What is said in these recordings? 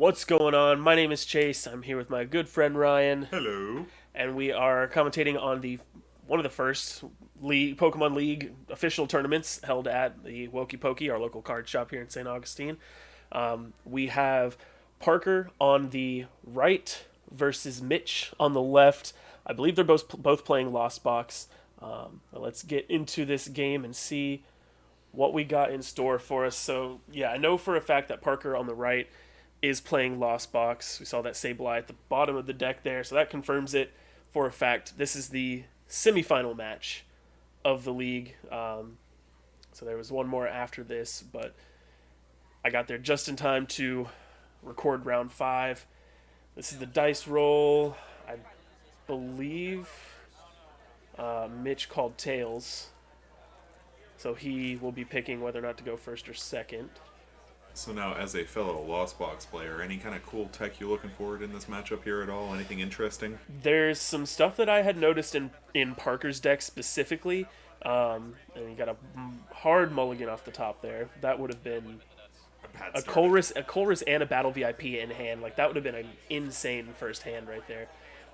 What's going on? My name is Chase. I'm here with my good friend Ryan, Hello. and we are commentating on the one of the first Pokemon League official tournaments held at the Woké Poké, our local card shop here in St. Augustine. We have Parker on the right versus Mitch on the left. I believe they're both playing Lost Box. Let's get into this game and see what we got in store for us. So yeah, I know for a fact that Parker on the right is playing Lost Box. We saw that Sableye at the bottom of the deck there, so that confirms it for a fact. This is the semifinal match of the league. So there was one more after this, but I got there just in time to record round 5. This is the dice roll. I believe Mitch called tails, so he will be picking whether or not to go first or second. So now, as a fellow Lost Box player, any kind of cool tech you looking forward in this matchup here at all? Anything interesting? There's some stuff that I had noticed in Parker's deck specifically. And he got a hard mulligan off the top there. That would have been A Colress and a Battle VIP in hand. Like that would have been an insane first hand right there.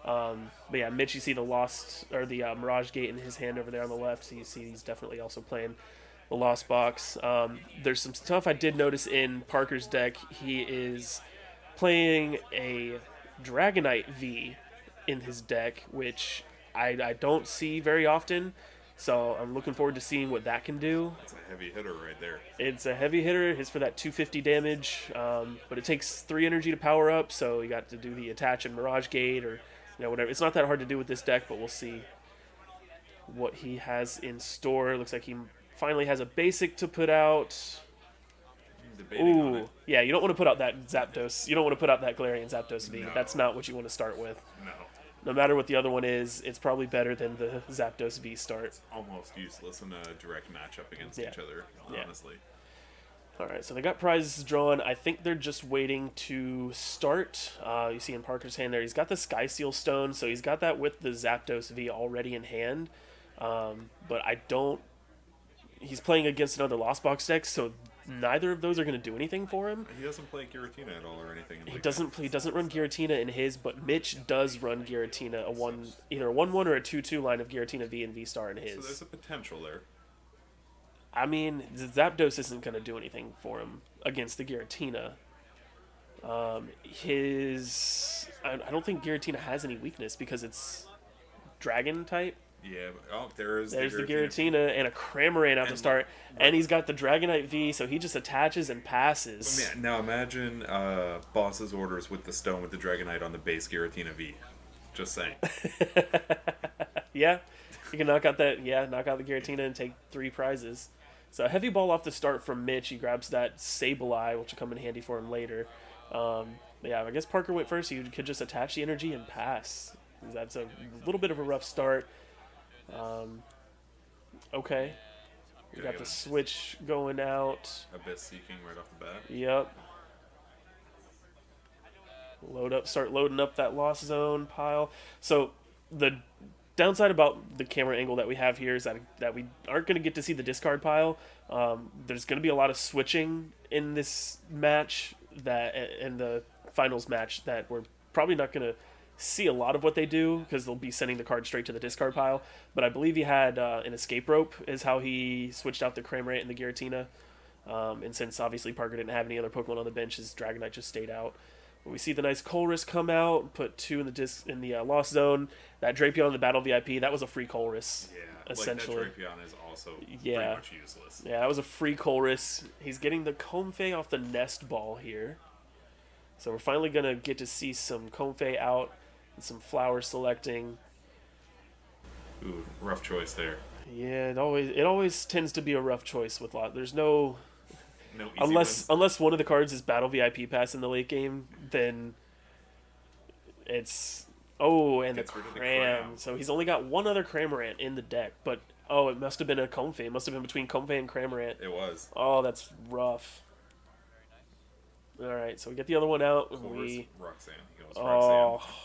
But yeah, Mitch, you see the Mirage Gate in his hand over there on the left. So you see he's definitely also playing the Lost Box. There's some stuff I did notice in Parker's deck. He is playing a Dragonite V in his deck, which I don't see very often. So I'm looking forward to seeing what that can do. That's a heavy hitter right there. It's a heavy hitter. Hits for that 250 damage, but it takes 3 energy to power up. So you got to do the attach and Mirage Gate or whatever. It's not that hard to do with this deck, but we'll see what he has in store. Looks like he finally has a basic to put out. Debating on it. Yeah, you don't want to put out that Zapdos. You don't want to put out that Galarian Zapdos V. No. That's not what you want to start with. No. No matter what the other one is, it's probably better than the Zapdos V start. Almost useless in a direct matchup against Yeah. each other, Yeah. honestly. All right, so they got prizes drawn. I think they're just waiting to start. You see in Parker's hand there, he's got the Sky Seal Stone, so he's got that with the Zapdos V already in hand. But I don't. He's playing against another Lost Box deck, so neither of those are going to do anything for him. He doesn't play Giratina at all or anything. He doesn't run Giratina in his, but Mitch does run Giratina, either a 1/1 or a 2/2 line of Giratina V and V Star in his. So there's a potential there. I mean, Zapdos isn't going to do anything for him against the Giratina. I don't think Giratina has any weakness because it's Dragon type. Yeah. There's the Giratina and a Cramorant out to start, and he's got the Dragonite V, so he just attaches and passes. Man, now imagine boss's orders with the stone with the Dragonite on the base Giratina V. Just saying. Yeah, you can knock out the Giratina and take 3 prizes. So a heavy ball off the start from Mitch. He grabs that Sableye, which will come in handy for him later. Yeah, I guess Parker went first. So you could just attach the energy and pass. That's a little bit of a rough start. Okay. We got the switch going out. Abyss Seeking right off the bat. Yep. Start loading up that Lost Zone pile. So the downside about the camera angle that we have here is that we aren't going to get to see the discard pile. There's going to be a lot of switching in this match, in the finals match, that we're probably not going to see a lot of what they do because they'll be sending the card straight to the discard pile. But I believe he had an escape rope is how he switched out the Cramorant and the Giratina. And since obviously Parker didn't have any other Pokemon on the bench, his Dragonite just stayed out. But we see the nice Colress come out, put 2 in the Lost Zone. That Drapion in the Battle VIP, that was a free Colress. Yeah, essentially. Like that Drapion is also pretty much useless. Yeah, that was a free Colress. He's getting the Comfey off the Nest Ball here. So we're finally going to get to see some Comfey out and some flower selecting. Ooh, rough choice there. Yeah, it always tends to be a rough choice with lot. There's no easy unless one of the cards is Battle VIP pass in the late game, then it's and the Cram. So he's only got one other Cramorant in the deck, but it must have been a Comfey. It must have been between Comfey and Cramorant. It was. Oh, that's rough. All right, so we get the other one out. Roxanne. He goes Oh. Roxanne.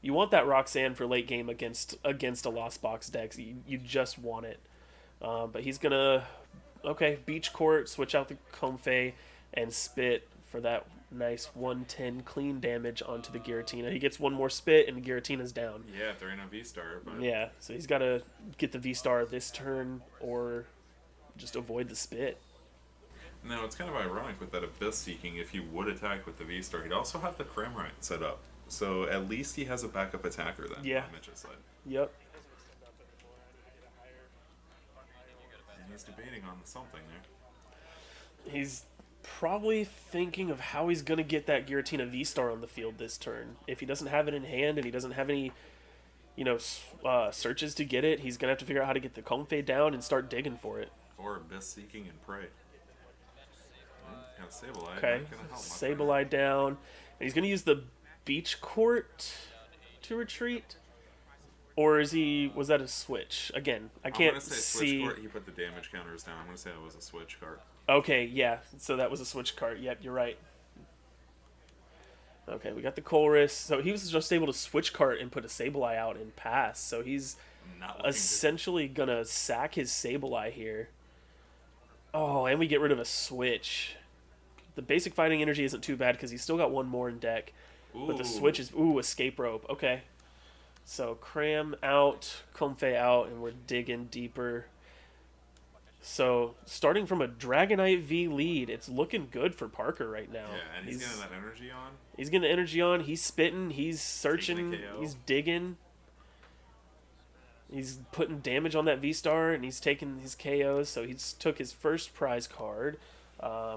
You want that Roxanne for late game against a Lost Box deck. You just want it. But he's going to, Beach Court, switch out the Comfey, and spit for that Nice 110 clean damage onto the Giratina. He gets one more spit and Giratina's down. Yeah, if they're in a V-Star. But... Yeah, so he's got to get the V-Star this turn or just avoid the spit. No, it's kind of ironic with that Abyss Seeking. If he would attack with the V-Star, he'd also have the Cramorant set up. So at least he has a backup attacker then Yeah. on Mitch's side. Yep. And he's debating on something there. He's probably thinking of how he's going to get that Giratina V-Star on the field this turn. If he doesn't have it in hand and he doesn't have any, searches to get it, he's going to have to figure out how to get the Comfey down and start digging for it. Or Abyss Seeking and Prey. Got Sableye. Okay, Sableye down. And he's going to use the Beach Court to retreat? Or was that a switch? Again, I can't I'm going to say see. Switch Court, he put the damage counters down. I'm going to say it was a switch card. Okay, yeah, so that was a switch card. Yep, you're right. Okay, we got the Colress. So he was just able to switch cart and put a Sableye out and pass. So he's essentially going to sack his Sableye here. Oh, and we get rid of a switch. The basic fighting energy isn't too bad because he's still got one more in deck. Ooh. But the switch is... Ooh, Escape Rope. Okay. So Cram out, Comfey out, and we're digging deeper. So starting from a Dragonite V lead, it's looking good for Parker right now. Yeah, and he's getting that energy on. He's getting the energy on. He's spitting. He's searching. He's digging. He's putting damage on that V-Star, and he's taking his KOs. So he's took his first prize card,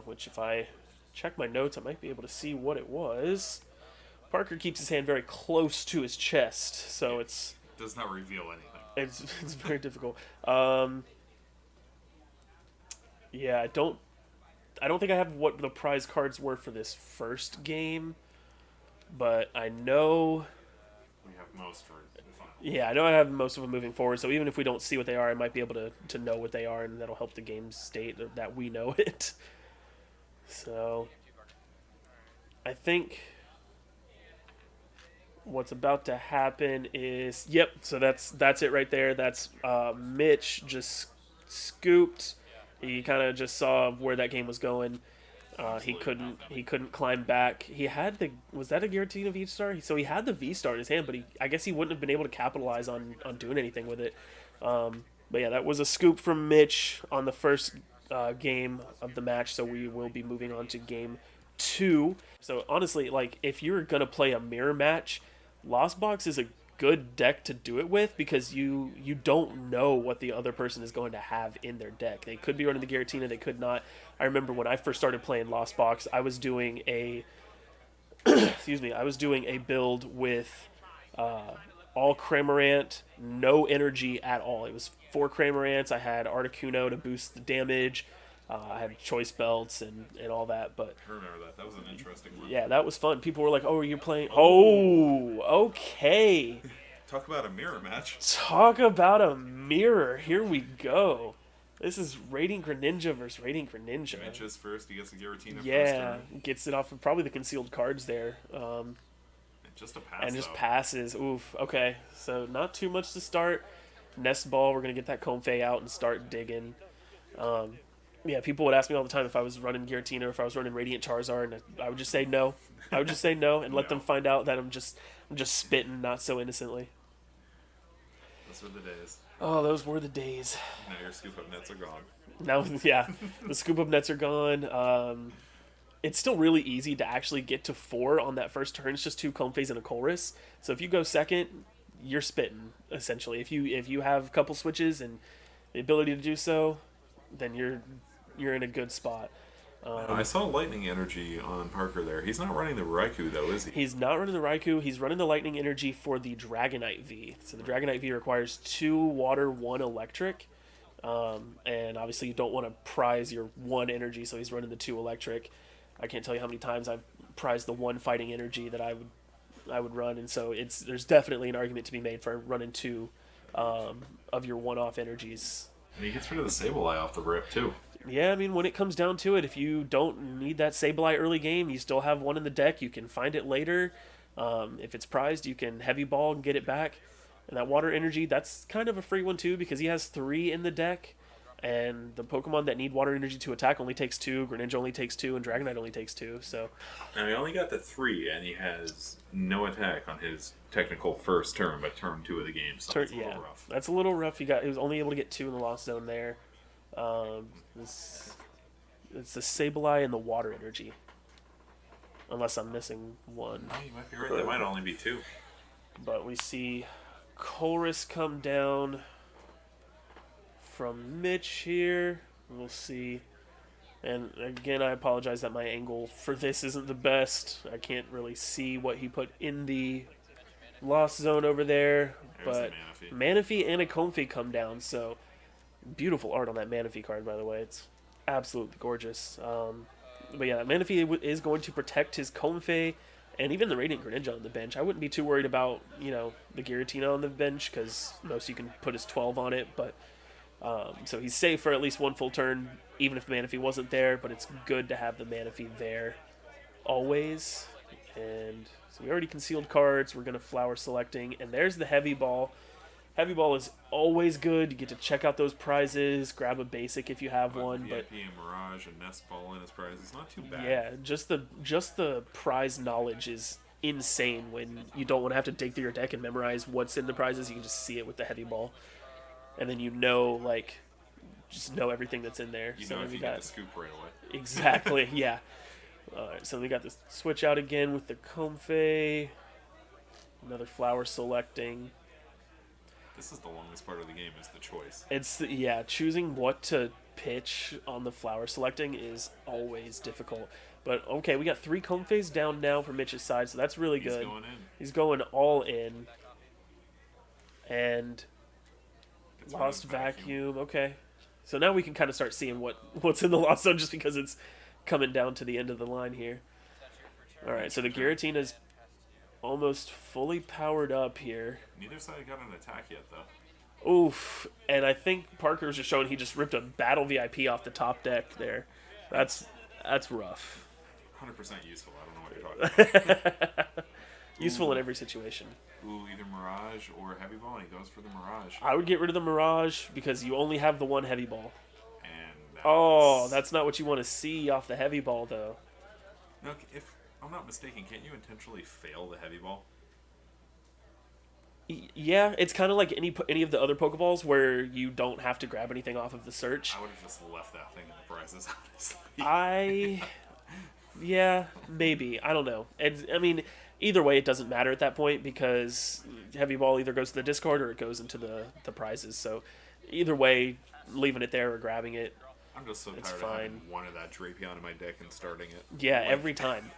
which if I check my notes, I might be able to see what it was. Parker keeps his hand very close to his chest, so it's... Does not reveal anything. It's very difficult. Yeah, I don't think I have what the prize cards were for this first game, but I know... We have most for the final. Yeah, I know I have most of them moving forward, so even if we don't see what they are, I might be able to know what they are, and that'll help the game state that we know it. So, I think what's about to happen is... Yep, so that's it right there. That's Mitch just scooped. He kind of just saw where that game was going. He couldn't climb back. He had was that a Giratina V-Star? So he had the V-Star in his hand, but I guess he wouldn't have been able to capitalize on doing anything with it. But yeah, that was a scoop from Mitch on the first game of the match. So we will be moving on to game 2. So honestly, like if you're gonna play a mirror match, Lost Box is a good deck to do it with because you don't know what the other person is going to have in their deck. They could be running the Giratina, they could not. I remember when I first started playing Lost Box, I was doing a build with all Cramorant, no energy at all. It was 4 Cramorants. I had Articuno to boost the damage. I had choice belts and all that, but I remember that. That was an interesting one. Yeah, that was fun. People were like, "Oh, are you playing?" Oh, okay. Talk about a mirror match. Talk about a mirror. Here we go. This is Raiding Greninja versus Raiding Greninja. Mitch's first. He gets the Giratina first. Yeah, gets it off of probably the concealed cards there. Just a pass. And just passes. Oof. Okay, so not too much to start. Nest Ball. We're gonna get that Comfey out and start digging. Yeah, people would ask me all the time if I was running Giratina or if I was running Radiant Charizard, and I would just say no. I would just say no and let them find out that I'm just spitting not so innocently. Those were the days. Oh, those were the days. Now your scoop up nets are gone. Now, yeah, the scoop up nets are gone. It's still really easy to actually get to 4 on that first turn. It's just 2 Comfeys and a Colress. So if you go second, you're spitting essentially. If you have a couple switches and the ability to do so, then you're in a good spot. I saw lightning energy on Parker there. He's not running the Raikou though, is he? He's not running the Raikou. He's running the lightning energy for the Dragonite V. So the Dragonite V requires 2 water, 1 electric. And obviously you don't want to prize your 1 energy, so he's running the 2 electric. I can't tell you how many times I've prized the 1 fighting energy that I would run, and so there's definitely an argument to be made for running 2 of your one-off energies. And he gets rid of the Sableye off the rip too. Yeah, I mean, when it comes down to it, if you don't need that Sableye early game, you still have 1 in the deck. You can find it later. If it's prized, you can heavy ball and get it back. And that water energy, that's kind of a free one too because he has 3 in the deck. And the Pokemon that need water energy to attack only takes 2, Greninja only takes 2, and Dragonite only takes 2. So Now he only got the 3, and he has no attack on his technical first turn, but turn 2 of the game, so it's a little rough. That's a little rough. He was only able to get 2 in the Lost Zone there. It's the Sableye and the water energy. Unless I'm missing one. Oh, you might be right. There might only be 2. But we see Colress come down from Mitch here. We'll see. And again, I apologize that my angle for this isn't the best. I can't really see what he put in the Lost Zone over there. There's But the Manaphy and a Comfey come down. So beautiful art on that Manaphy card, by the way. It's absolutely gorgeous. But yeah, Manaphy is going to protect his Comfey and even the Radiant Greninja on the bench. I wouldn't be too worried about, the Giratina on the bench because most you can put his 12 on it. But so he's safe for at least one full turn, even if Manaphy wasn't there. But it's good to have the Manaphy there always. And so we already concealed cards. We're going to flower selecting. And there's the Heavy Ball. Heavy Ball is always good. You get to check out those prizes, grab a basic if you have one. VIP But and Mirage and Nest Ball in his prizes, not too bad. yeah, just the prize knowledge is insane when you don't want to have to dig through your deck and memorize what's in the prizes. You can just see it with the Heavy Ball, and then just know everything that's in there. You so know if we you got get the scoop right away. exactly, yeah. All right, so we got the switch out again with the Comfey. Another flower selecting. This is the longest part of the game, is the choice. Choosing what to pitch on the flower selecting is always difficult. But okay, we got 3 Comfeys down now for Mitch's side, so that's really good. He's going in. He's going all in. And It's Lost running Vacuum. Okay. So now we can kind of start seeing what's in the Lost Zone just because it's coming down to the end of the line here. All right, so the Giratina is almost fully powered up here. Neither side got an attack yet, though. Oof. And I think Parker's just showing he just ripped a Battle VIP off the top deck there. That's rough. 100% useful. I don't know what you're talking about. Useful in every situation. Ooh, either Mirage or Heavy Ball, and he goes for the Mirage. I would get rid of the Mirage because you only have the one Heavy Ball. And that's not what you want to see off the Heavy Ball, though. No, if I'm not mistaken, can't you intentionally fail the Heavy Ball? Yeah, it's kind of like any of the other Pokeballs where you don't have to grab anything off of the search. I would have just left that thing in the prizes, honestly. Yeah, maybe. I don't know. Either way, it doesn't matter at that point because Heavy Ball either goes to the discard or it goes into the prizes. So either way, leaving it there or grabbing it, I'm just so it's tired fine. of having one of that Drapion in my deck and starting it. Yeah, every time.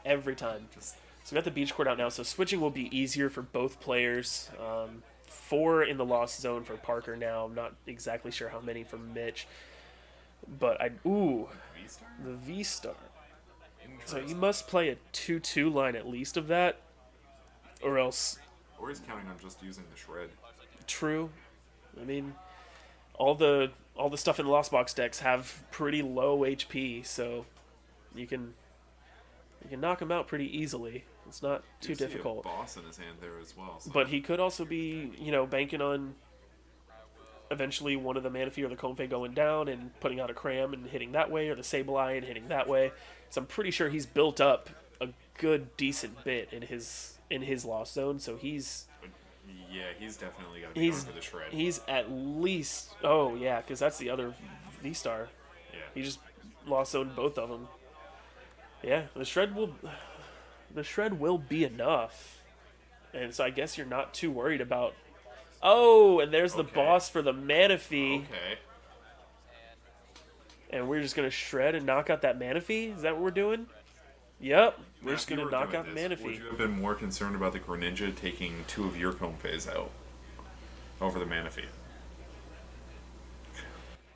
Just So we got the Beach Court out now, so switching will be easier for both players. 4 in the Lost Zone for Parker now. I'm not exactly sure how many for Mitch. But V-Star? the V-Star. So you must play a 2-2 line at least of that, or else. Or he's counting on just using the Shred. True. I mean, all the stuff in the Lost Box decks have pretty low HP, so you can knock him out pretty easily. It's not too difficult. A boss in his hand there as well. So. But he could also be, banking on eventually one of the Manaphy or the Comfey going down and putting out a Cram and hitting that way, or the Sableye and hitting that way. So I'm pretty sure he's built up a good, decent bit in his Lost Zone. So he's definitely got to be going for the Shred. He's at least because that's the other V-Star. Yeah. He just Lost Zoned both of them. Yeah, the Shred will be enough. And so I guess you're not too worried about. Oh, and there's the boss for the Manaphy. Okay. And we're just going to Shred and knock out that Manaphy? Is that what we're doing? Yep. We're just going to knock out Manaphy. Would you have been more concerned about the Greninja taking 2 of your Comfeys out over the Manaphy?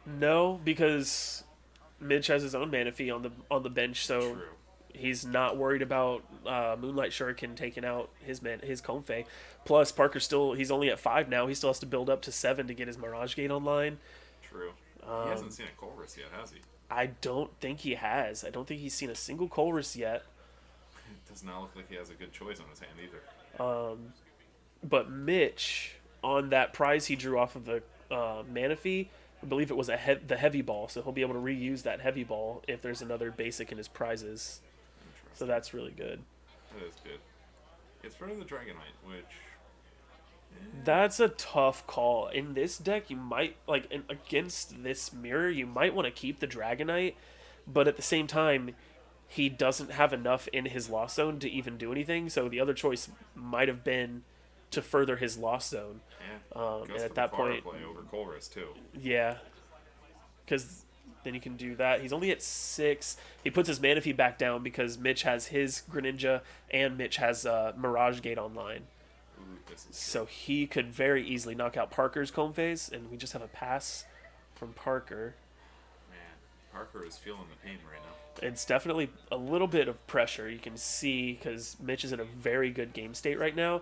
No, because Mitch has his own Manaphy on the bench, so True. he's not worried about Moonlight Shuriken taking out his Comfey. Plus, Parker's he's only at 5 now. He still has to build up to 7 to get his Mirage Gate online. True. He hasn't seen a Colress yet, has he? I don't think he has. I don't think he's seen a single Colress yet. It does not look like he has a good choice on his hand either. But Mitch, on that prize he drew off of the Manaphy, I believe it was the heavy ball, so he'll be able to reuse that heavy ball if there's another basic in his prizes. So Interesting. that's really good. That is good. It's rid of the Dragonite, which. That's a tough call. In this deck, you might, against this mirror, you might want to keep the Dragonite, but at the same time, he doesn't have enough in his lost zone to even do anything, so the other choice might have been to further his lost zone. Yeah. And Goes at for that the power point, play over Colress, too. yeah, because then you can do that. He's only at 6. He puts his Manaphy back down because Mitch has his Greninja and Mitch has Mirage Gate online. Ooh, this is So he could very easily knock out Parker's Comb Phase, and we just have a pass from Parker. Man, Parker is feeling the pain right now. It's definitely a little bit of pressure. You can see because Mitch is in a very good game state right now.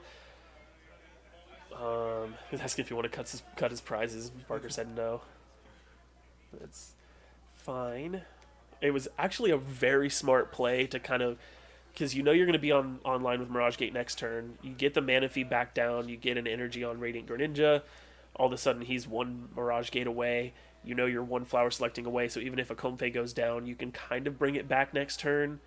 He's asking if he want to cut his prizes. Parker said no. That's fine. It was actually a very smart play to kind of, because you know you're going to be online with Mirage Gate next turn. You get the Manaphy back down. You get an energy on Radiant Greninja. All of a sudden he's one Mirage Gate away. You know you're one flower selecting away. So even if a Comfey goes down, you can kind of bring it back next turn.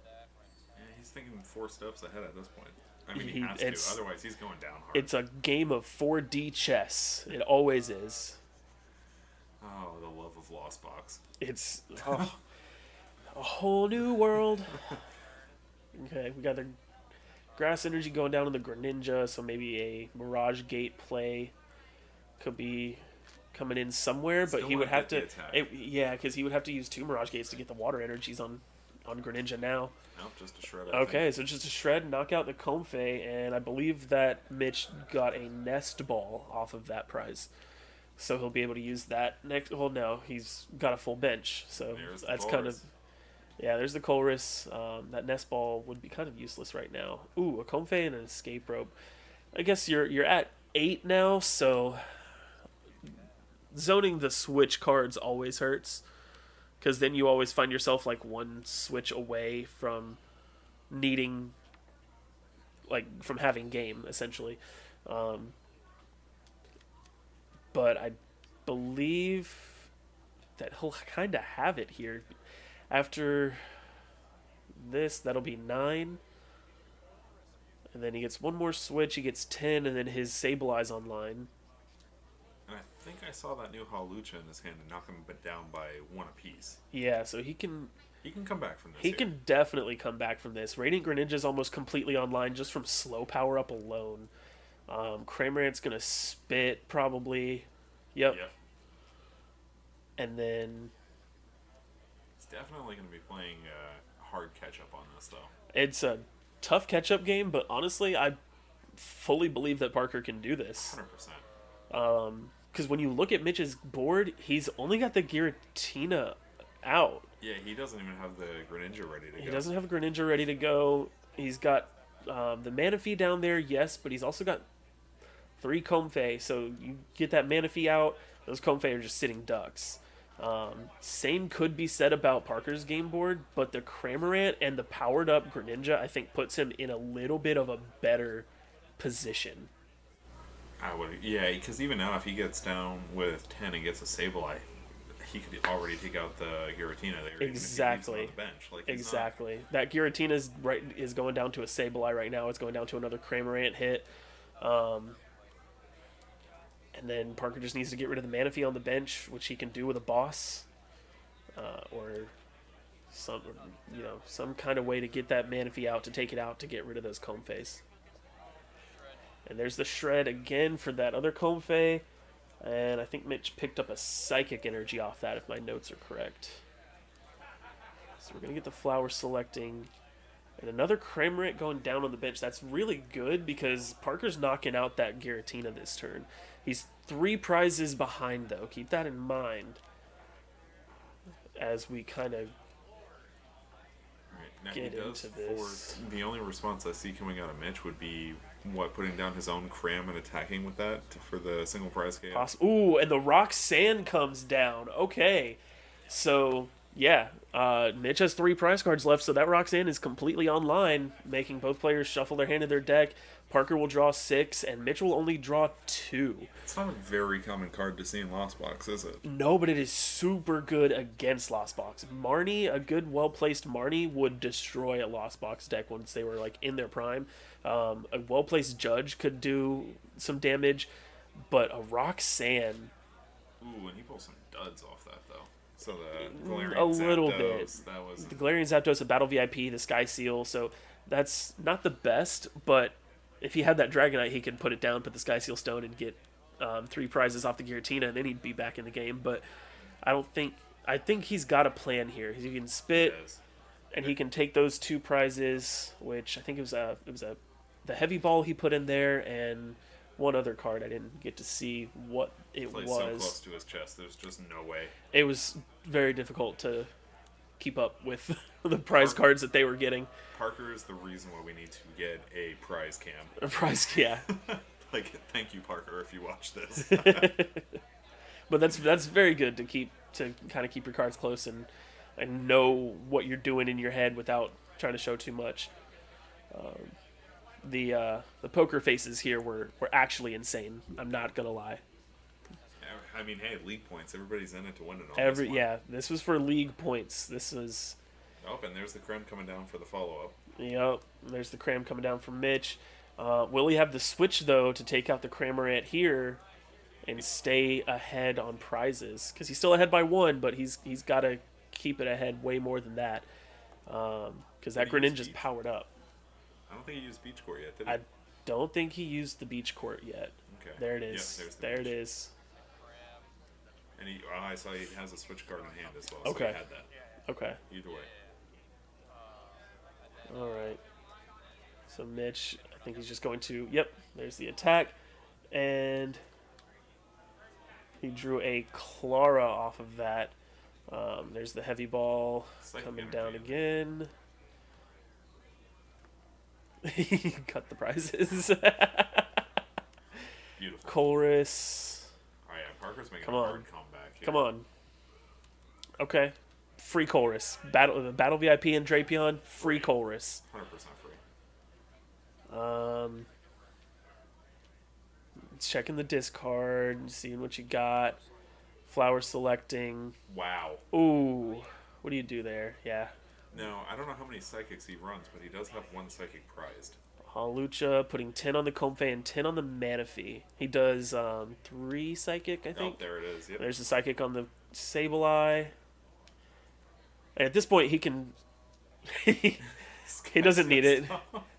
Yeah, he's thinking 4 steps ahead at this point. I mean, He- he has it's- to. Otherwise, he's going down hard. It's a game of 4D chess. It always is. Oh, the love of Lost Box. It's a whole new world. Okay, we got the grass energy going down on the Greninja, so maybe a Mirage Gate play could be coming in somewhere, but Still he would wanna have get to. the attack. Because he would have to use 2 Mirage Gates to get the water energies on Greninja now. Nope, just a shred. Okay, so just a shred, knock out the Comfey, and I believe that Mitch got a Nest Ball off of that prize. So he'll be able to use that next. Well, no, he's got a full bench, so There's the that's kind of. Colress. Yeah, there's the Colress. That Nest Ball would be kind of useless right now. Ooh, a Comfey and an Escape Rope. I guess you're at 8 now, so zoning the switch cards always hurts, because then you always find yourself like one switch away from needing, like, from having game essentially. But I believe that he'll kind of have it here. After this, that'll be 9. And then he gets one more switch, he gets 10, and then his Sableye online. And I think I saw that new Hawlucha in his hand and knock him down by 1 apiece. Yeah, so he can He can come back from this. he here. can definitely come back from this. Radiant Greninja's almost completely online just from slow power up alone. Cramorant's gonna spit probably. Yep. Yep. And then He's definitely going to be playing hard catch up on this, though. it's a tough catch up game, but honestly, I fully believe that Parker can do this. 100%. Because when you look at Mitch's board, he's only got the Giratina out. Yeah, he doesn't even have the Greninja ready to go. He doesn't have a Greninja ready to go. He's got the Manaphy down there, yes, but he's also got 3 Comfey. So you get that Manaphy out, those Comfey are just sitting ducks. Same could be said about Parker's game board, but the Cramorant and the powered up Greninja, I think, puts him in a little bit of a better position. I would, yeah, because even now, if he gets down with 10 and gets a Sableye, he could already take out the Giratina there. Exactly. Even if he leaves him on the bench. Like, he's Exactly. That Giratina is going down to a Sableye right now. It's going down to another Cramorant hit. And then Parker just needs to get rid of the Manaphy on the bench, which he can do with a boss. Or some kind of way to get that Manaphy out, to take it out, to get rid of those Comfeys. And there's the Shred again for that other Comfey. And I think Mitch picked up a Psychic Energy off that, if my notes are correct. So we're going to get the Flower selecting. And another Cramorant going down on the bench. That's really good because Parker's knocking out that Giratina this turn. He's 3 prizes behind, though. Keep that in mind as we kind of Right. Now get he does into this. The only response I see coming out of Mitch would be, putting down his own Cram and attacking with that for the single prize KO? Ooh, and the Rock Sand comes down. Okay. So Yeah, Mitch has 3 prize cards left, so that Roxanne is completely online, making both players shuffle their hand in their deck. Parker will draw 6, and Mitch will only draw 2. It's not a very common card to see in Lost Box, is it? No, but it is super good against Lost Box. Marnie, a good, well-placed Marnie would destroy a Lost Box deck once they were like in their prime. A well-placed Judge could do some damage, but a Roxanne, Ooh, and he pulls some duds off that though. So the Galarian a little Zapdos, bit. that was The Galarian Zapdos, a Battle VIP, the Sky Seal, so that's not the best, but if he had that Dragonite, he could put it down, put the Sky Seal Stone, and get 3 prizes off the Giratina, and then he'd be back in the game. But I think he's got a plan here. He can spit, and he can take those 2 prizes, which I think the heavy ball he put in there, and one other card I didn't get to see what it Plays was. so close to his chest. There's just no way. It was very difficult to keep up with the prize cards that they were getting. Parker is the reason why we need to get a prize cam. A prize, yeah. Like, thank you, Parker, if you watch this. But that's very good to kind of keep your cards close and know what you're doing in your head without trying to show too much. The poker faces here were actually insane. I'm not gonna lie. I mean, hey, league points. Everybody's in it to win it all. Yeah, this was for league points. This was. Oh, and there's the creme coming down for the follow-up. Yep, there's the cram coming down from Mitch. Will he have the switch though to take out the Cramorant here and stay ahead on prizes? Because he's still ahead by 1, but he's got to keep it ahead way more than that. Because that Greninja's powered up. I don't think he used Beach Court yet, did he? I don't think he used the Beach Court yet. Okay. There it is. Yep, there beach. it is. And I saw he has a switch card in hand as well. Okay. So he had that. Okay. Either way. All right. So Mitch, I think he's just going to. Yep. There's the attack, and he drew a Clara off of that. There's the heavy ball coming down again. He cut the prizes. Beautiful. Chorus. Oh yeah, Parker's making Come a on. hard comeback here. Come on. Okay. Free Chorus. Battle VIP and Drapion. Free Chorus. 100% free. Checking the discard, seeing what you got. Flower selecting. Wow. Ooh. What do you do there? Yeah. Now, I don't know how many psychics he runs, but he does have 1 psychic prized. Hawlucha putting 10 on the Comfey and 10 on the Manaphy. He does 3 psychic, I think. Oh, there it is. Yep. There's the psychic on the Sableye. And at this point, he can. He doesn't need it.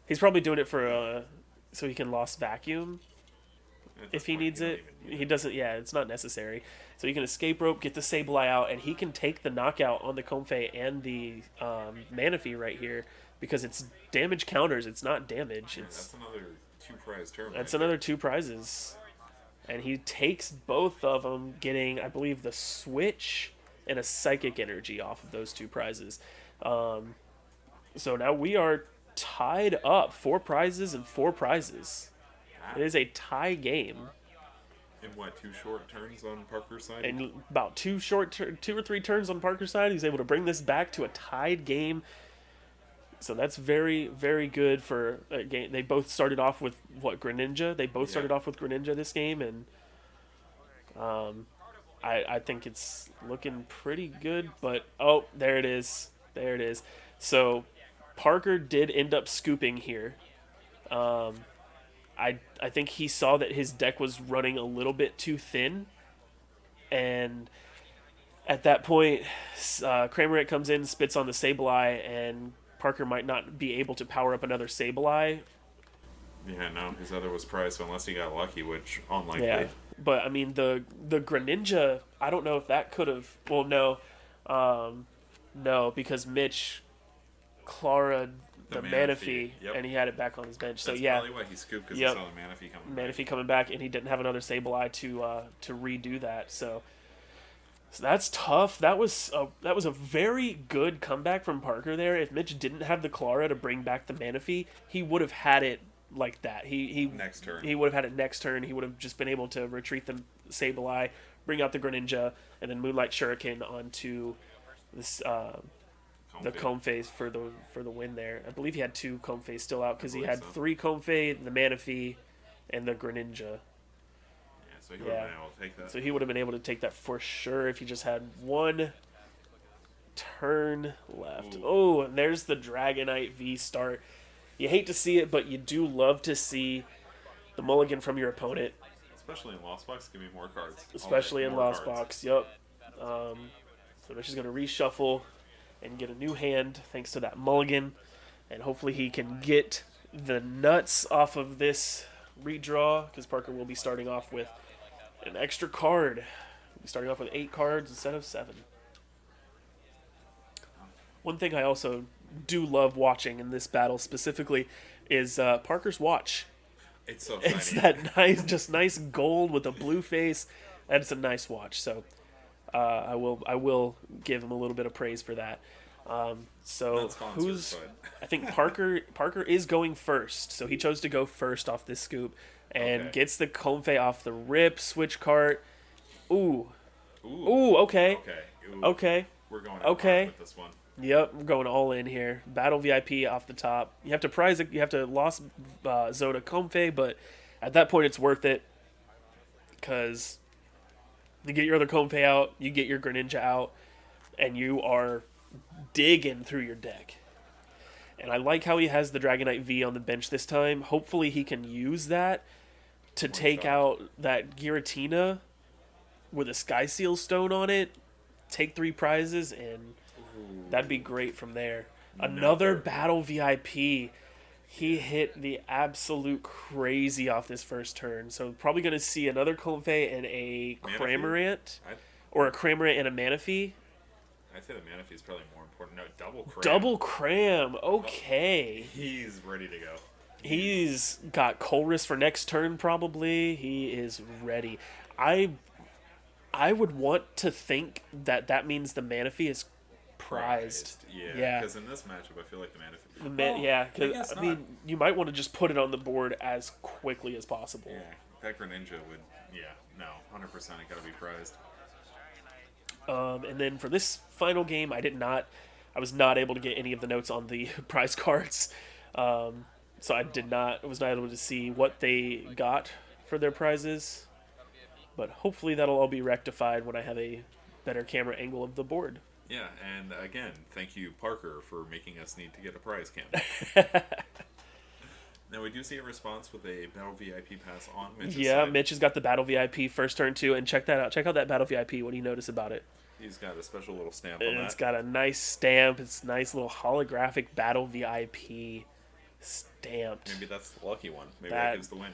He's probably doing it for so he can Lost Vacuum if he needs it. He doesn't. Yeah, it's not necessary. So he can escape rope, get the Sableye out, and he can take the knockout on the Comfey and the Manaphy right here because it's damage counters. It's not damage. It's that's another 2 prize turn. That's another 2 prizes. And he takes both of them, getting, I believe, the switch and a psychic energy off of those 2 prizes. So now we are tied up. 4 prizes and 4 prizes. It is a tie game. In what, 2 short turns on Parker's side? And about 2 or 3 turns on Parker's side, he's able to bring this back to a tied game. So that's very, very good for a game. They both started off with, Greninja? They both started off with Greninja this game, and I think it's looking pretty good. But, oh, there it is. There it is. So Parker did end up scooping here. I think he saw that his deck was running a little bit too thin, and at that point, Cramorant comes in, spits on the Sableye, and Parker might not be able to power up another Sableye. Yeah, no, his other was prized, so unless he got lucky, which unlikely. Yeah, but I mean the Greninja, I don't know if that could have. Well, no, no, because Mitch Clara the Manaphy, and he had it back on his bench. That's so yeah, probably why he scooped, because he saw the Manaphy coming back. Manaphy coming back, and he didn't have another Sableye to redo that. So that's tough. That was a very good comeback from Parker there. If Mitch didn't have the Clara to bring back the Manaphy, he would have had it like that. He next turn. He would have had it next turn. He would have just been able to retreat the Sableye, bring out the Greninja, and then Moonlight Shuriken onto this the Comfeys for the win there. I believe he had 2 Comfeys still out because he had so. 3 Comfey, the Manaphy, and the Greninja. Yeah, so he would have been able to take that. So he would have been able to take that for sure if he just had 1 turn left. Oh, and there's the Dragonite V start. You hate to see it, but you do love to see the mulligan from your opponent. Especially in Lost Box, give me more cards. Especially in Lost Box, yep. So Mitch is going to reshuffle and get a new hand thanks to that mulligan. And hopefully he can get the nuts off of this redraw, because Parker will be starting off with an extra card. He'll be starting off with 8 cards instead of 7. One thing I also do love watching in this battle specifically is Parker's watch. It's so shiny. It's that nice gold with a blue face. That's a nice watch. So I will give him a little bit of praise for that. So who's? I think Parker is going first. So he chose to go first off this scoop and gets the Comfey off the rip. Switch cart. Ooh. Okay. Okay. We're going with this one. Yep, we're going all in here. Battle VIP off the top. You have to prize it. You have to lost Zoda Comfey, but at that point it's worth it because you get your other Comfey out, you get your Greninja out, and you are digging through your deck. And I like how he has the Dragonite V on the bench this time. Hopefully he can use that to take out that Giratina with a Sky Seal Stone on it, take 3 prizes, and that'd be great from there. Another Battle VIP. He hit the absolute crazy off this first turn. So probably going to see another Comfey and a Cramorant. Or a Cramorant and a Manaphy. I'd say the Manaphy is probably more important. No, double Cram. Double Cram. Okay. He's ready to go. He's got Colress for next turn probably. He is ready. I would want to think that means the Manaphy is prized. Yeah. Because in this matchup, I feel like the Manaphy. Because I mean, you might want to just put it on the board as quickly as possible. Yeah, that Greninja would. Yeah, no, 100%. It got to be prized. And then for this final game, I was not able to get any of the notes on the prize cards. So I was not able to see what they got for their prizes. But hopefully that'll all be rectified when I have a better camera angle of the board. Yeah, and again, thank you, Parker, for making us need to get a prize cam. Now, we do see a response with a Battle VIP pass on Mitch's side. Mitch has got the Battle VIP first turn, too, and check that out. Check out that Battle VIP. What do you notice about it? He's got a special little stamp on that. It's got a nice stamp. It's a nice little holographic Battle VIP stamped. Maybe that's the lucky one. Maybe that gives the win.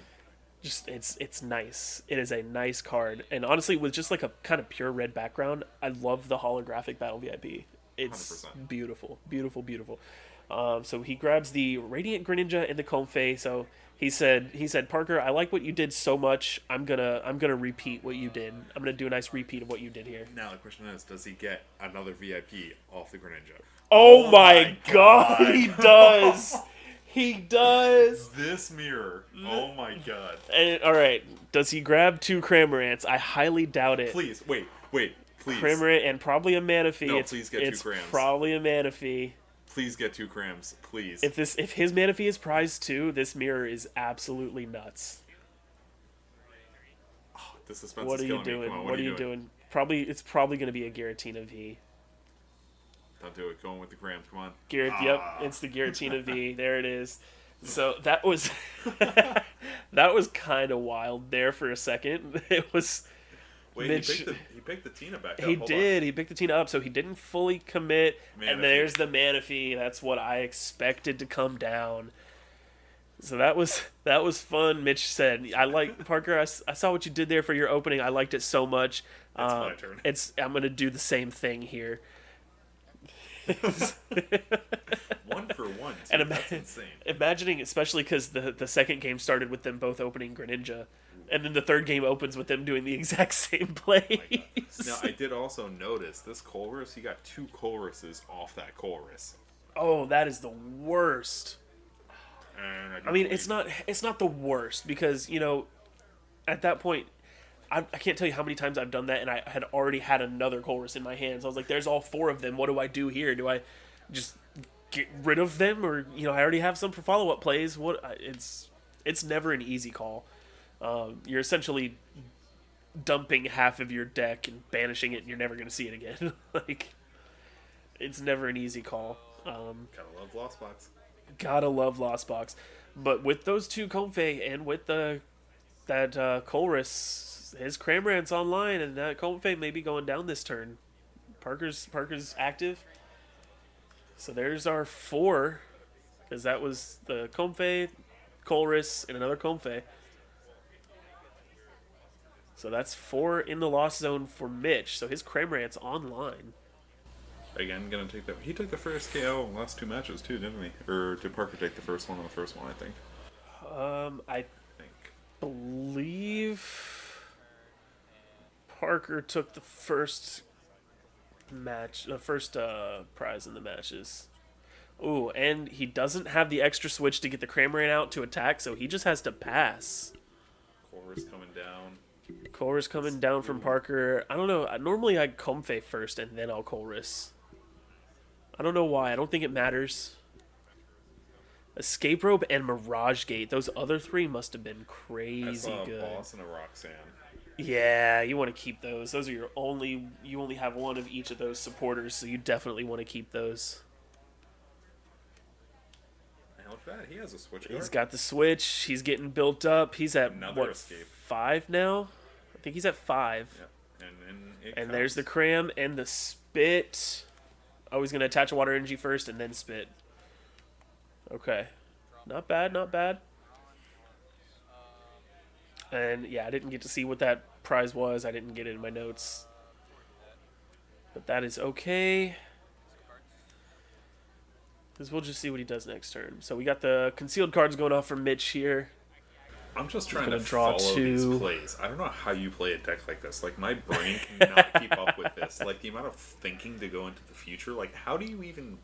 Just it's nice. It is a nice card, and honestly, with just like a kind of pure red background, I love the holographic Battle VIP. It's 100%. Beautiful. So he grabs the Radiant Greninja and the Comfey. So he said, Parker, I like what you did so much. I'm gonna repeat what you did. I'm gonna do a nice repeat of what you did here. Now the question is, does he get another VIP off the Greninja? Oh my God, he does. He does. This mirror. Oh my God. And, all right. Does he grab 2 Cramorants? I highly doubt it. Please. Wait. Please. Cramorant and probably a Manaphy. No, please get 2 Crams. It's probably a Manaphy. Please get 2 Crams. Please. If his Manaphy is prized too, this mirror is absolutely nuts. Oh, the suspense is killing me. Come on, what are you doing? It's probably going to be a Giratina V. Don't do it. Going with the Grams. Come on. Yep, it's the Giratina V. There it is. So that was that was kind of wild there for a second. It was. Wait, Mitch, he picked the Tina back up. He did. He picked the Tina up, so he didn't fully commit. Manaphy. And there's the Manaphy. That's what I expected to come down. So that was fun. Mitch said, "I like Parker. I saw what you did there for your opening. I liked it so much. It's my turn. I'm gonna do the same thing here." 1 for 1. And that's insane. Imagining, especially because the second game started with them both opening Greninja, and then the third game opens with them doing the exact same plays. Now, I did also notice this Colress. He got 2 Colresses off that Colress. Oh, that is the worst. I mean, it's not the worst because at that point, I can't tell you how many times I've done that, and I had already had another Colress in my hands. I was like, "There's all 4 of them. What do I do here? Do I just get rid of them, or I already have some for follow-up plays? What? It's never an easy call. You're essentially dumping half of your deck and banishing it, and you're never going to see it again. Like, it's never an easy call. Gotta love Lost Box. Gotta love Lost Box. But with those 2 Comfey and with that Colress, his Cramorant's online, and that Comfey may be going down this turn. Parker's active. So there's our 4, because that was the Comfey, Colress, and another Comfey. So that's 4 in the Lost Zone for Mitch. So his Cramorant's online. Again, gonna take that. He took the first KO in the last 2 matches too, didn't he? Or did Parker take the first one on the first one? I think. I believe Parker took the first match, the first prize in the matches. Ooh, and he doesn't have the extra switch to get the Cramorant out to attack, so he just has to pass. Colress coming down. Colress coming down from Parker. I don't know. Normally I Comfey first and then I'll Colress. I don't know why. I don't think it matters. Escape Rope and Mirage Gate. Those other 3 must have been crazy good. Boss and a Roxanne. Yeah, you want to keep those. Those are your only. You only have one of each of those supporters, so you definitely want to keep those. And look at that. He has a switch card. He's got the switch. He's getting built up. He's at Another escape. 5 now? I think he's at 5. Yeah. And there's the Cram and the Spit. Oh, he's going to attach a Water Energy first and then Spit. Okay. Not bad, not bad. And, yeah, I didn't get to see what that prize was. I didn't get it in my notes. But that is okay. Because we'll just see what he does next turn. So we got the concealed cards going off for Mitch here. I'm just trying to draw follow 2. these plays. I don't know how you play a deck like this. Like, my brain cannot keep up with this. Like, the amount of thinking to go into the future. Like, how do you even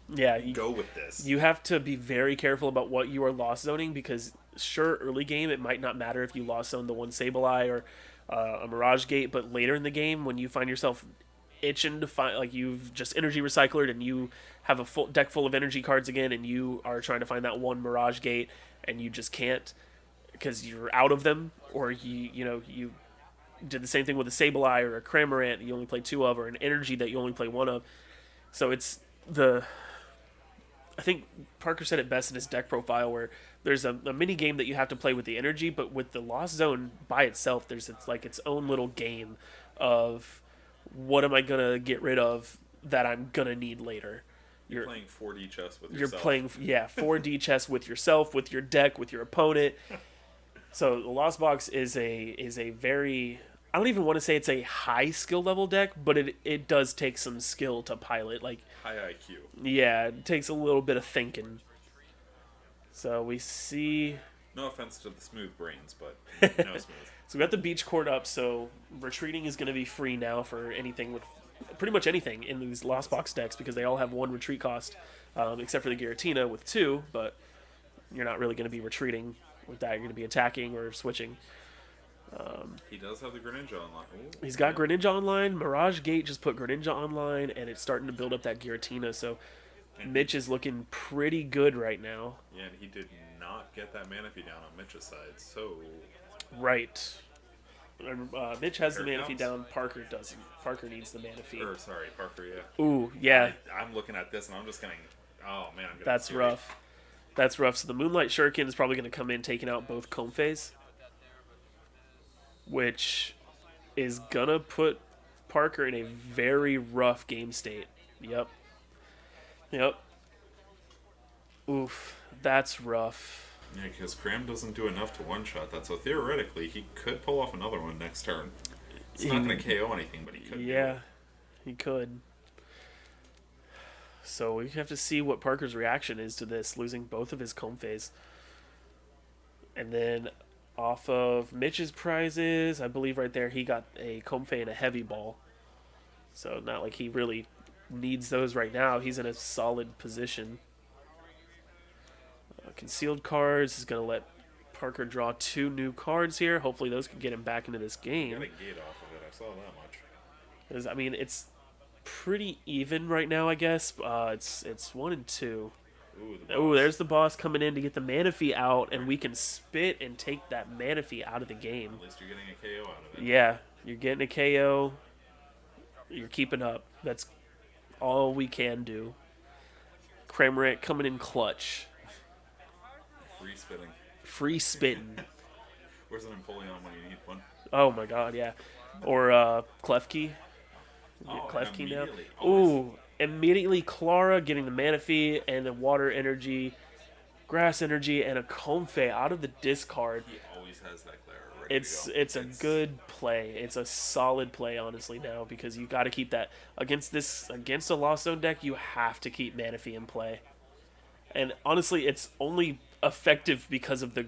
go with this? You have to be very careful about what you are lost zoning, because, sure, early game, it might not matter if you lost zone the one Sableye or a Mirage Gate, but later in the game, when you find yourself itching to find, like, you've just energy recycled and you have a full deck full of energy cards again, and you are trying to find that one Mirage Gate, and you just can't, because you're out of them, or you did the same thing with a Sableye or a Cramorant that you only play 2 of, or an Energy that you only play 1 of. So it's I think Parker said it best in his deck profile, where there's a mini game that you have to play with the Energy, but with the Lost Zone by itself, it's like its own little game of what am I gonna get rid of that I'm gonna need later. You're playing 4D chess with yourself. You're playing 4D chess with yourself, with your deck, with your opponent. So the Lost Box is a very, I don't even want to say it's a high skill level deck, but it does take some skill to pilot. Like, high IQ. Yeah, it takes a little bit of thinking. So we see. No offense to the smooth brains, but no smooth. So we got the beach court up. So retreating is going to be free now for anything with pretty much anything in these Lost Box decks, because they all have 1 retreat cost, except for the Giratina with 2. But you're not really going to be retreating with that. You're going to be attacking or switching. He does have the Greninja online. Ooh, he's got Greninja online. Mirage Gate just put Greninja online, and it's starting to build up that Giratina. So Mitch is looking pretty good right now. Yeah, and he did not get that Manaphy down on Mitch's side. So right. Mitch has the Manaphy down. Parker doesn't. Parker needs the Manaphy. Parker, yeah. Ooh, yeah. I'm looking at this, and I'm just getting... Oh, man, I'm getting That's serious. rough. That's rough. So the Moonlight Shuriken is probably going to come in, taking out both Comfeys, which is going to put Parker in a very rough game state. Yep. Oof. That's rough. Yeah, because Cram doesn't do enough to one-shot that, so theoretically, he could pull off another one next turn. It's not going to KO anything, but he could. Yeah, he could. So we have to see what Parker's reaction is to this, losing both of his Comfeys. And then off of Mitch's prizes, I believe right there he got a Comfey and a Heavy Ball. So not like he really needs those right now. He's in a solid position. Concealed cards is going to let Parker draw 2 new cards here. Hopefully those can get him back into this game. Got a gate off of it. I saw that much. 'Cause, I mean, it's pretty even right now, I guess. It's 1 and 2. Ooh, there's the boss coming in to get the Manaphy out, and we can spit and take that Manaphy out of the game. At least you're getting a KO out of it. Yeah, you're getting a KO. You're keeping up. That's all we can do. Cramorant coming in clutch. Free spitting. Where's an Empoleon when you need one? Oh my god, yeah. Or Klefki. Klefki now. Ooh, immediately Clara getting the Manaphy and the water energy, grass energy, and a Comfey out of the discard. He always has that Clara ready It's a good play. It's a solid play, honestly, now, because you got to keep that against a Lost Zone deck. You have to keep Manaphy in play, and honestly, it's only effective because of the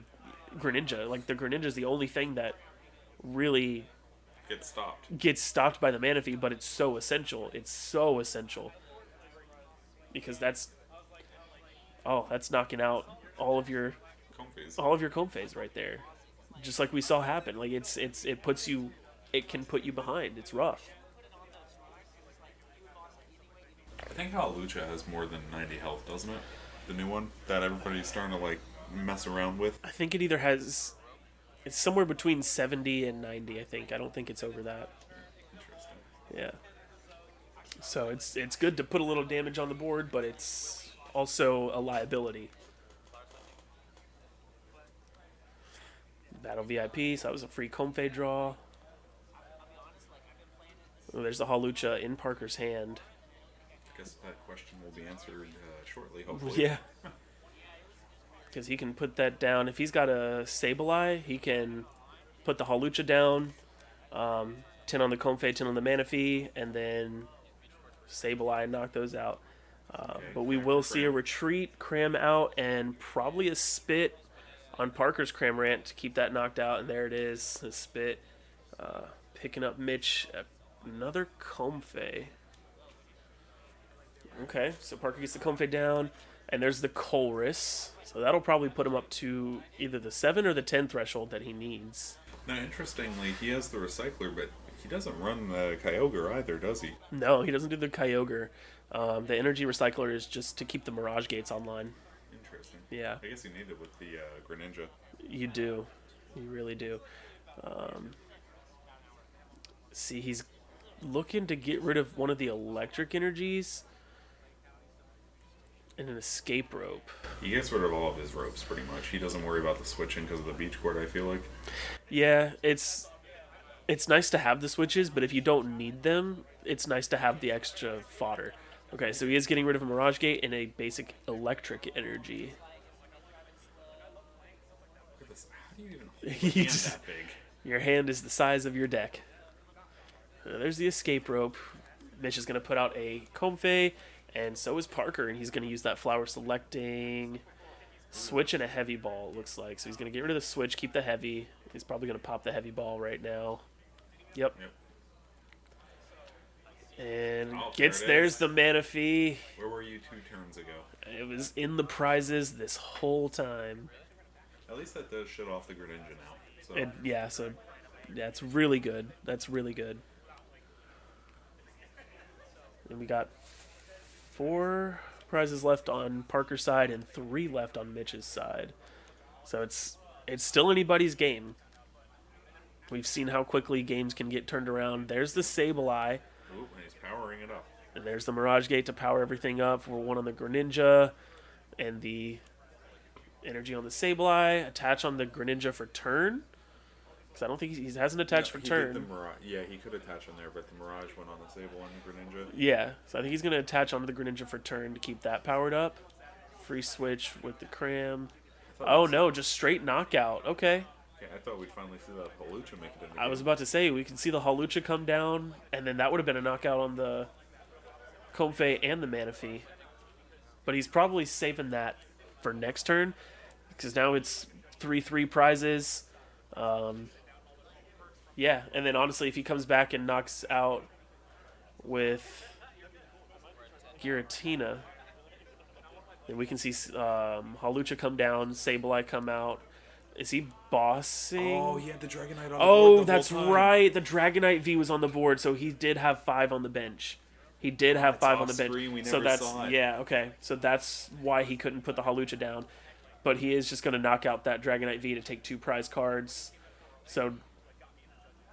Greninja. Like, the Greninja is the only thing that really gets stopped by the Manaphy, but it's so essential. It's so essential because that's knocking out all of your Comfeys right there, just like we saw happen. Like, it can put you behind. It's rough. I think Hawlucha has more than 90 health, doesn't it? The new one that everybody's starting to like mess around with. I think it either has. It's somewhere between 70 and 90, I think. I don't think it's over that. Interesting. Yeah. So it's good to put a little damage on the board, but it's also a liability. Battle VIP, so that was a free Comfey draw. Oh, there's the Hawlucha in Parker's hand. I guess that question will be answered shortly, hopefully. Yeah. Because he can put that down. If he's got a Sableye, he can put the Hawlucha down, 10 on the Comfey, 10 on the Manaphy, and then Sableye and knock those out. But we will see a retreat, cram out, and probably a spit on Parker's Cramorant to keep that knocked out. And there it is, a spit. Picking up Mitch, another Comfey. Okay, so Parker gets the Comfey down, and there's the Colress. So that'll probably put him up to either the 7 or the 10 threshold that he needs. Now, interestingly, he has the Recycler, but he doesn't run the Kyogre either, does he? No, he doesn't do the Kyogre. The Energy Recycler is just to keep the Mirage Gates online. Interesting. Yeah. I guess you need it with the Greninja. You do. You really do. See, he's looking to get rid of one of the electric energies and an escape rope. He gets rid of all of his ropes, pretty much. He doesn't worry about the switching because of the beach court, I feel like. Yeah, it's nice to have the switches, but if you don't need them, it's nice to have the extra fodder. Okay, so he is getting rid of a Mirage Gate and a basic electric energy. Look at this. How do you even hold a hand that big? Your hand is the size of your deck. There's the escape rope. Mitch is going to put out a Comfey, and so is Parker, and he's going to use that flower selecting switch and a heavy ball, it looks like. So he's going to get rid of the switch, keep the heavy. He's probably going to pop the heavy ball right now. Yep. And there's the Manaphy. Where were you 2 turns ago? It was in the prizes this whole time. At least that does shut off the Greninja now. So. So that's really good. That's really good. And we got 4 prizes left on Parker's side and 3 left on Mitch's side. So it's still anybody's game. We've seen how quickly games can get turned around. There's the Sableye. Ooh, and he's powering it up. And there's the Mirage Gate to power everything up. We're 1 on the Greninja. And the energy on the Sableye. Attach on the Greninja for turn. Because I don't think he hasn't attached for turn. Yeah, he could attach on there, but the Mirage went on the Sable and the Greninja. Yeah, so I think he's going to attach onto the Greninja for turn to keep that powered up. Free switch with the Cram. Oh, no, just straight knockout. Okay. Okay, I thought we'd finally see that Hawlucha make it in the game. I was about to say, we can see the Hawlucha come down, and then that would have been a knockout on the Comfey and the Manaphy. But he's probably saving that for next turn, because now it's 3-3 prizes. Yeah, and then honestly, if he comes back and knocks out with Giratina, then we can see Hawlucha come down, Sableye come out. Is he bossing? Oh, he had the Dragonite on the board. Oh, that's right. The Dragonite V was on the board, so he did have 5 on the bench. He did have 5 on the bench. We never so that's saw it. Yeah, okay. So that's why he couldn't put the Hawlucha down. But he is just going to knock out that Dragonite V to take 2 prize cards. So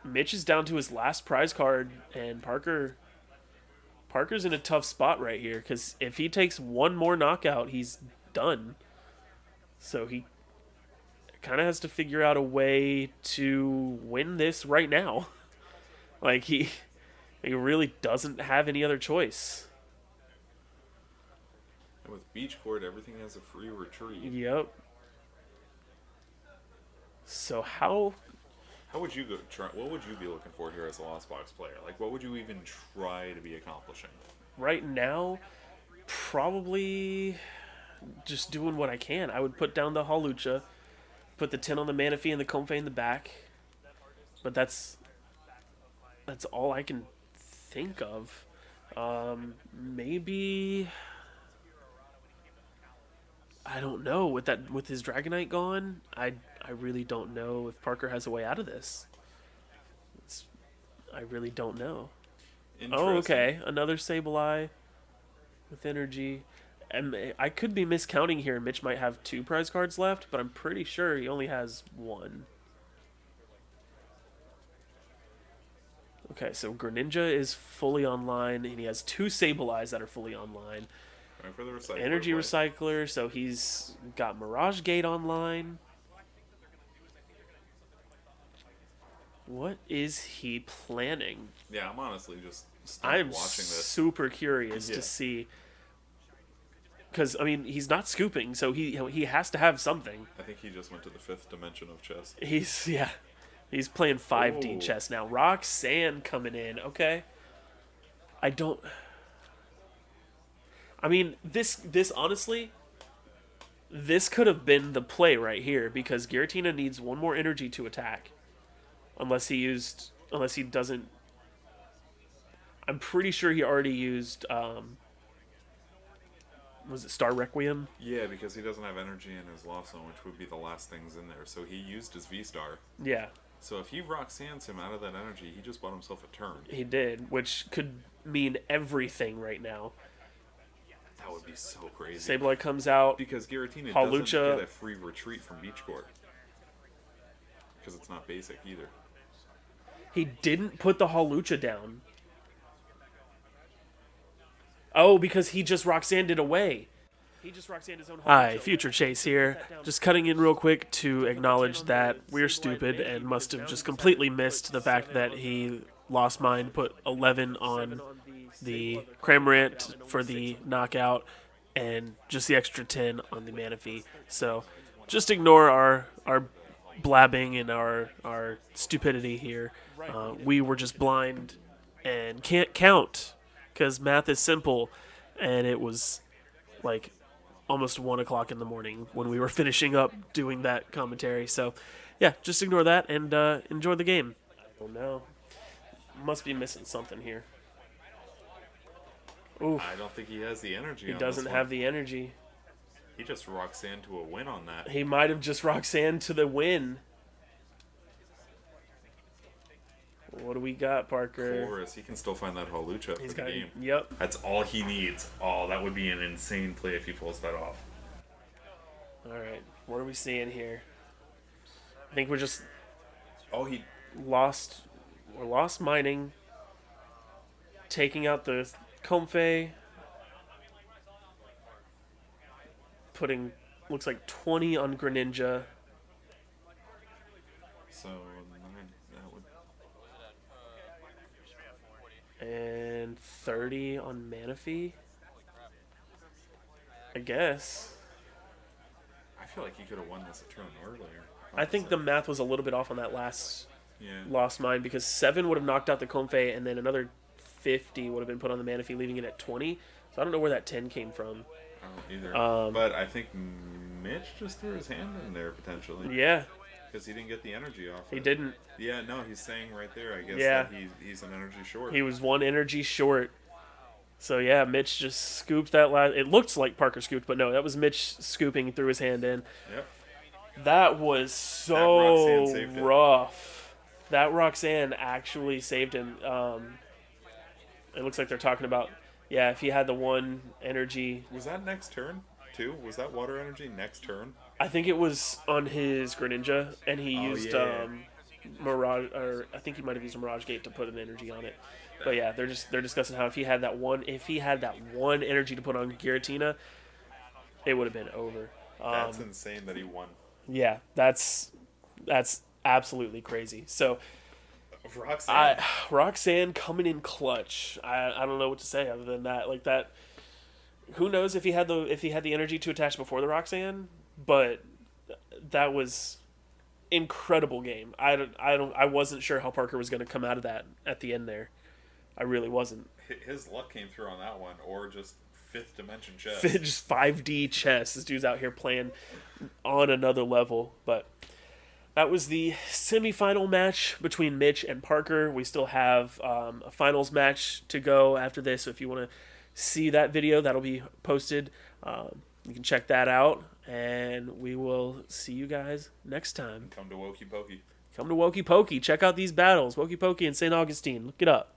Mitch is down to his last prize card, and Parker's in a tough spot right here because if he takes one more knockout, he's done. So he kind of has to figure out a way to win this right now. Like he really doesn't have any other choice. And with Beach Court, everything has a free retreat. Yep. So how would you go? What would you be looking for here as a Lost Box player? Like, what would you even try to be accomplishing? Right now, probably just doing what I can. I would put down the Hawlucha, put the 10 on the Manaphy and the Comfey in the back. But that's all I can think of. Maybe I don't know. With his Dragonite gone, I really don't know if Parker has a way out of this. I really don't know. Oh, okay. Another Sableye with energy. And I could be miscounting here. Mitch might have 2 prize cards left, but I'm pretty sure he only has 1. Okay, so Greninja is fully online, and he has 2 Sableyes that are fully online. For the recycler Energy Recycler, so he's got Mirage Gate online. What is he planning? Yeah, I'm honestly just I'm watching this. Super curious to see. Because, I mean, he's not scooping, so he has to have something. I think he just went to the 5th dimension of chess. He's playing 5D chess now. Roxanne coming in, okay. I mean, this honestly, this could have been the play right here because Giratina needs 1 more energy to attack. Unless he doesn't. I'm pretty sure he already used, was it Star Requiem? Yeah, because he doesn't have energy in his Lost Zone, which would be the last things in there. So he used his V-Star. Yeah. So if he Roxanne's him out of that energy, he just bought himself a turn. He did, which could mean everything right now. That would be so crazy. Sableye comes out. Because Giratina Hawlucha doesn't get a free retreat from Beach Court. Because it's not basic either. He didn't put the Hawlucha down. Oh, because he just Roxanned it away. He just Roxanned his own Hawlucha. Hi, Future Chase here. Just cutting in real quick to acknowledge that we're stupid and must have just completely missed the fact that he lost mine, put 11 on the Cramorant for the knockout, and just the extra 10 on the Manaphy. So just ignore our blabbing and our stupidity here. We were just blind and can't count because math is simple, and it was like almost 1 o'clock in the morning when we were finishing up doing that commentary. So yeah, just ignore that and enjoy the game. Oh no, must be missing something here. Oof. I don't think he has the energy. He doesn't have the energy. He just Roxanne to a win on that. He might have just Roxanne to the win. What do we got, Parker? Chorus. He can still find that Hawlucha for the game. Yep. That's all he needs. Oh, that would be an insane play if he pulls that off. All right. What are we seeing here? I think we're just... Oh, he... We're lost mining. Taking out the Comfey. Putting, looks like 20 on Greninja. So, that would... And 30 on Manaphy. I guess. I feel like he could have won this a turn earlier. I think the math was a little bit off on that last lost mine because 7 would have knocked out the Comfey and then another 50 would have been put on the Manaphy, leaving it at 20. So I don't know where that 10 came from. I don't either. But I think Mitch just threw his hand in there potentially. Yeah. Because he didn't get the energy off. He didn't. Yeah, no, he's saying right there, I guess, that he's an energy short. He was 1 energy short. So yeah, Mitch just scooped that last. It looked like Parker scooped, but no, that was Mitch scooping, threw his hand in. Yep. That was so rough. That Roxanne actually saved him. It looks like they're talking about, yeah, if he had the one energy. Was that next turn, too? Was that water energy next turn? I think it was on his Greninja, and he used Mirage, or I think he might have used a Mirage Gate to put an energy on it. But yeah, they're discussing how if he had that one energy to put on Giratina, it would have been over. That's insane that he won. Yeah, that's absolutely crazy. So Roxanne coming in clutch. I don't know what to say other than that. Like that, who knows if he had the energy to attach before the Roxanne, but that was incredible game. I wasn't sure how Parker was going to come out of that at the end there. I really wasn't. His luck came through on that one, or just fifth dimension chess. Just 5D chess. This dude's out here playing on another level. But that was the semifinal match between Mitch and Parker. We still have a finals match to go after this. So if you want to see that video, that'll be posted. You can check that out. And we will see you guys next time. Come to Woké Poké. Come to Woké Poké. Check out these battles. Woké Poké and St. Augustine. Look it up.